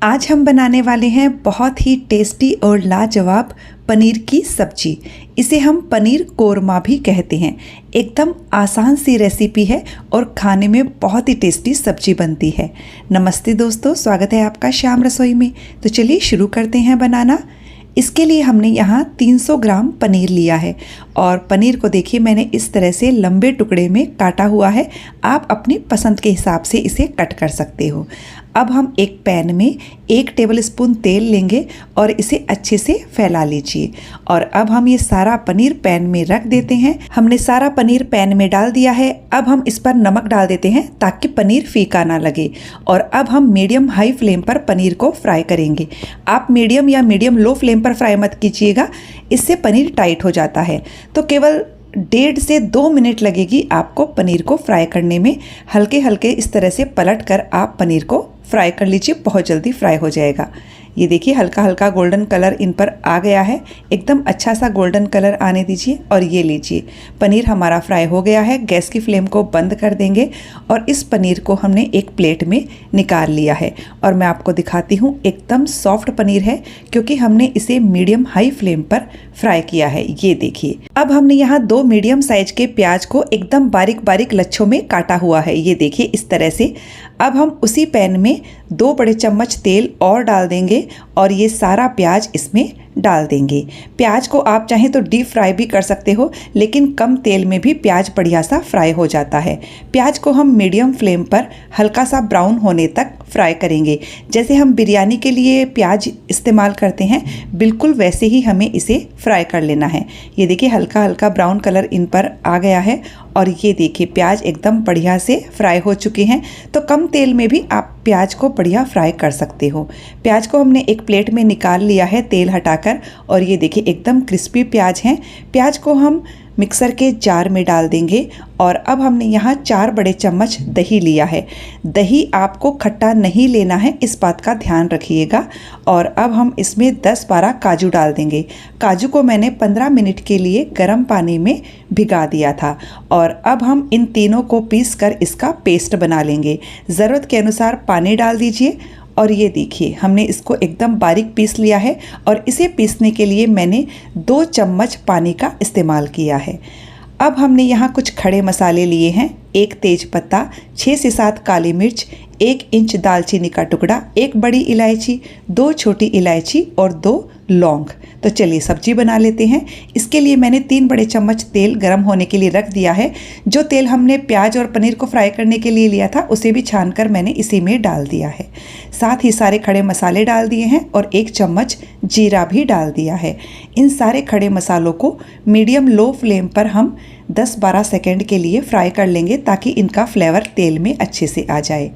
आज हम बनाने वाले हैं बहुत ही टेस्टी और लाजवाब पनीर की सब्जी। इसे हम पनीर कोरमा भी कहते हैं। एकदम आसान सी रेसिपी है और खाने में बहुत ही टेस्टी सब्जी बनती है। नमस्ते दोस्तों, स्वागत है आपका श्याम रसोई में। तो चलिए शुरू करते हैं बनाना। इसके लिए हमने यहाँ 300 ग्राम पनीर लिया है और पनीर को देखिए मैंने इस तरह से लंबे टुकड़े में काटा हुआ है। आप अपनी पसंद के हिसाब से इसे कट कर सकते हो। अब हम एक पैन में 1 टेबलस्पून तेल लेंगे और इसे अच्छे से फैला लीजिए। और अब हम ये सारा पनीर पैन में रख देते हैं। हमने सारा पनीर पैन में डाल दिया है। अब हम इस पर नमक डाल देते हैं ताकि पनीर फीका ना लगे। और अब हम मीडियम हाई फ्लेम पर पनीर को फ्राई करेंगे। आप मीडियम या मीडियम लो फ्लेम पर फ्राई मत कीजिएगा, इससे पनीर टाइट हो जाता है। तो केवल 1.5 से 2 मिनट लगेगी आपको पनीर को फ्राई करने में। हल्के हल्के इस तरह से पलट कर आप पनीर को फ्राई कर लीजिए, बहुत जल्दी फ्राई हो जाएगा। ये देखिए हल्का हल्का गोल्डन कलर इन पर आ गया है। एकदम अच्छा सा गोल्डन कलर आने दीजिए। और ये लीजिए पनीर हमारा फ्राई हो गया है। गैस की फ्लेम को बंद कर देंगे और इस पनीर को हमने एक प्लेट में निकाल लिया है। और मैं आपको दिखाती हूँ, एकदम सॉफ्ट पनीर है क्योंकि हमने इसे मीडियम हाई फ्लेम पर फ्राई किया है। ये देखिए अब हमने यहाँ 2 मीडियम साइज के प्याज को एकदम बारीक बारीक लच्छों में काटा हुआ है। ये देखिए इस तरह से। अब हम उसी पैन में 2 बड़े चम्मच तेल और डाल देंगे और ये सारा प्याज इसमें डाल देंगे। प्याज को आप चाहें तो डीप फ्राई भी कर सकते हो, लेकिन कम तेल में भी प्याज बढ़िया सा फ्राई हो जाता है। प्याज को हम मीडियम फ्लेम पर हल्का सा ब्राउन होने तक फ्राई करेंगे। जैसे हम बिरयानी के लिए प्याज इस्तेमाल करते हैं, बिल्कुल वैसे ही हमें इसे फ्राई कर लेना है। ये देखिए हल्का हल्का ब्राउन कलर इन पर आ गया है और ये देखिए प्याज एकदम बढ़िया से फ्राई हो चुके हैं। तो कम तेल में भी आप प्याज को बढ़िया फ्राई कर सकते हो। प्याज को हमने एक प्लेट में निकाल लिया है तेल हटाकर। और ये देखिए एकदम क्रिस्पी प्याज हैं। प्याज को हम मिक्सर के जार में डाल देंगे। और अब हमने यहाँ 4 बड़े चम्मच दही लिया है। दही आपको खट्टा नहीं लेना है, इस बात का ध्यान रखिएगा। और अब हम इसमें 10-12 काजू डाल देंगे। काजू को मैंने 15 मिनट के लिए गर्म पानी में भिगा दिया था। और अब हम इन तीनों को पीस कर इसका पेस्ट बना लेंगे। ज़रूरत के अनुसार पानी डाल दीजिए। और ये देखिए हमने इसको एकदम बारीक पीस लिया है। और इसे पीसने के लिए मैंने 2 चम्मच पानी का इस्तेमाल किया है। अब हमने यहाँ कुछ खड़े मसाले लिए हैं। 1 तेज पत्ता, 6 से 7 काली मिर्च, 1 इंच दालचीनी का टुकड़ा, 1 बड़ी इलायची, 2 छोटी इलायची और 2 लौंग। तो चलिए सब्जी बना लेते हैं। इसके लिए मैंने 3 बड़े चम्मच तेल गरम होने के लिए रख दिया है। जो तेल हमने प्याज और पनीर को फ्राई करने के लिए लिया था, उसे भी छानकर मैंने इसी में डाल दिया है। साथ ही सारे खड़े मसाले डाल दिए हैं और 1 चम्मच जीरा भी डाल दिया है। इन सारे खड़े मसालों को मीडियम लो फ्लेम पर हम 10-12 सेकेंड के लिए फ्राई कर लेंगे ताकि इनका फ्लेवर तेल में अच्छे से आ जाए।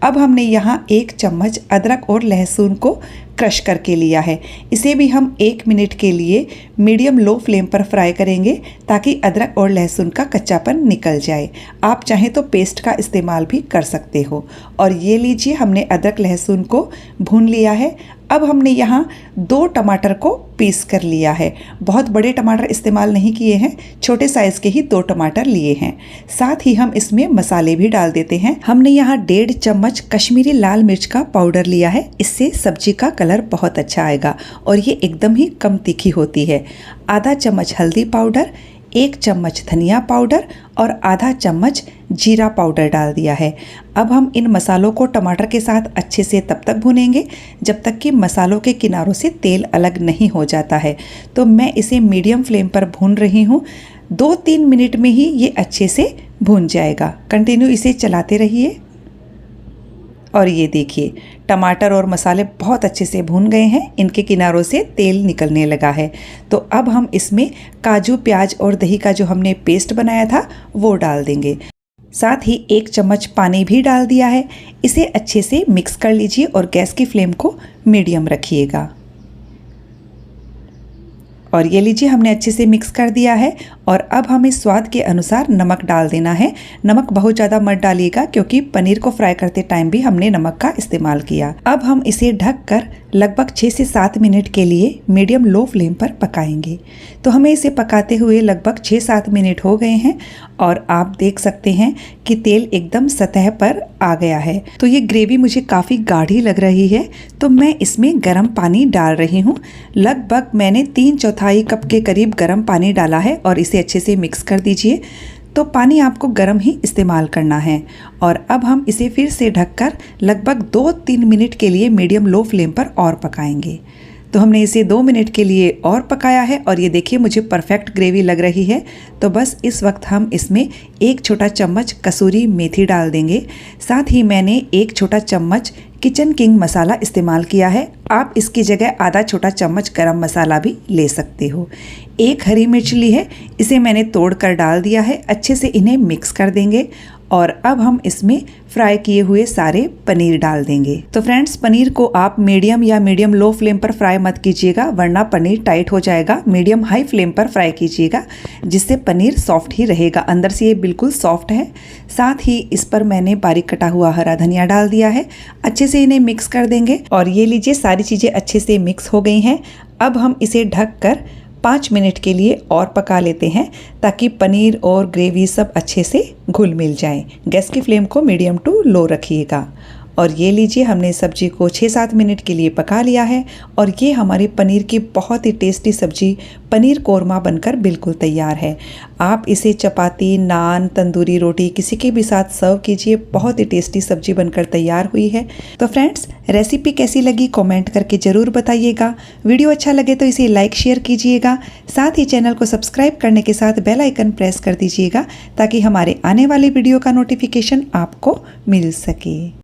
अब हमने यहाँ 1 चम्मच अदरक और लहसुन को क्रश करके लिया है। इसे भी हम 1 मिनट के लिए मीडियम लो फ्लेम पर फ्राई करेंगे ताकि अदरक और लहसुन का कच्चापन निकल जाए। आप चाहें तो पेस्ट का इस्तेमाल भी कर सकते हो। और ये लीजिए हमने अदरक लहसुन को भून लिया है। अब हमने यहाँ 2 टमाटर को पीस कर लिया है। बहुत बड़े टमाटर इस्तेमाल नहीं किए हैं, छोटे साइज़ के ही 2 टमाटर लिए हैं। साथ ही हम इसमें मसाले भी डाल देते हैं। हमने यहाँ 1.5 चम्मच कश्मीरी लाल मिर्च का पाउडर लिया है। इससे सब्जी का कलर बहुत अच्छा आएगा और ये एकदम ही कम तीखी होती है। आधा चम्मच हल्दी पाउडर, 1 चम्मच धनिया पाउडर और आधा चम्मच जीरा पाउडर डाल दिया है। अब हम इन मसालों को टमाटर के साथ अच्छे से तब तक भूनेंगे जब तक कि मसालों के किनारों से तेल अलग नहीं हो जाता है। तो मैं इसे मीडियम फ्लेम पर भून रही हूँ। 2-3 मिनट में ही ये अच्छे से भून जाएगा। कंटिन्यू इसे चलाते रहिए। और ये देखिए टमाटर और मसाले बहुत अच्छे से भून गए हैं, इनके किनारों से तेल निकलने लगा है। तो अब हम इसमें काजू, प्याज और दही का जो हमने पेस्ट बनाया था वो डाल देंगे। साथ ही 1 चम्मच पानी भी डाल दिया है। इसे अच्छे से मिक्स कर लीजिए और गैस की फ्लेम को मीडियम रखिएगा। और ये लीजिए हमने अच्छे से मिक्स कर दिया है। और अब हमें स्वाद के अनुसार नमक डाल देना है। नमक बहुत ज़्यादा मत डालिएगा क्योंकि पनीर को फ्राई करते टाइम भी हमने नमक का इस्तेमाल किया। अब हम इसे ढककर लगभग 6 से 7 मिनट के लिए मीडियम लो फ्लेम पर पकाएंगे। तो हमें इसे पकाते हुए लगभग 6-7 मिनट हो गए हैं और आप देख सकते हैं कि तेल एकदम सतह पर आ गया है। तो ये ग्रेवी मुझे काफ़ी गाढ़ी लग रही है, तो मैं इसमें गर्म पानी डाल रही हूँ। लगभग मैंने 3/4 कप के करीब गर्म पानी डाला है और इसे अच्छे से मिक्स कर दीजिए। तो पानी आपको गर्म ही इस्तेमाल करना है। और अब हम इसे फिर से ढककर लगभग 2-3 मिनट के लिए मीडियम लो फ्लेम पर और पकाएंगे। तो हमने इसे 2 मिनट के लिए और पकाया है और ये देखिए मुझे परफेक्ट ग्रेवी लग रही है। तो बस इस वक्त हम इसमें 1 छोटा चम्मच कसूरी मेथी डाल देंगे। साथ ही मैंने 1 छोटा चम्मच किचन किंग मसाला इस्तेमाल किया है। आप इसकी जगह आधा छोटा चम्मच गरम मसाला भी ले सकते हो। 1 हरी मिर्च ली है, इसे मैंने तोड़ कर डाल दिया है। अच्छे से इन्हें मिक्स कर देंगे और अब हम इसमें फ्राई किए हुए सारे पनीर डाल देंगे। तो फ्रेंड्स, पनीर को आप मीडियम या मीडियम लो फ्लेम पर फ्राई मत कीजिएगा, वरना पनीर टाइट हो जाएगा। मीडियम हाई फ्लेम पर फ्राई कीजिएगा, जिससे पनीर सॉफ्ट ही रहेगा। अंदर से ये बिल्कुल सॉफ्ट है। साथ ही इस पर मैंने बारीक कटा हुआ हरा धनिया डाल दिया है। अच्छे से इन्हें मिक्स कर देंगे और ये लीजिए सारी चीज़ें अच्छे से मिक्स हो गई हैं। अब हम इसे ढक कर 5 मिनट के लिए और पका लेते हैं, ताकि पनीर और ग्रेवी सब अच्छे से घुल मिल जाए। गैस की फ्लेम को मीडियम टू लो रखिएगा। और ये लीजिए हमने सब्जी को 6-7 मिनट के लिए पका लिया है और ये हमारी पनीर की बहुत ही टेस्टी सब्जी पनीर कोरमा बनकर बिल्कुल तैयार है। आप इसे चपाती, नान, तंदूरी रोटी किसी के भी साथ सर्व कीजिए। बहुत ही टेस्टी सब्जी बनकर तैयार हुई है। तो फ्रेंड्स, रेसिपी कैसी लगी कमेंट करके ज़रूर बताइएगा। वीडियो अच्छा लगे तो इसे लाइक शेयर कीजिएगा। साथ ही चैनल को सब्सक्राइब करने के साथ बेल आइकन प्रेस कर दीजिएगा, ताकि हमारे आने वाले वीडियो का नोटिफिकेशन आपको मिल सके।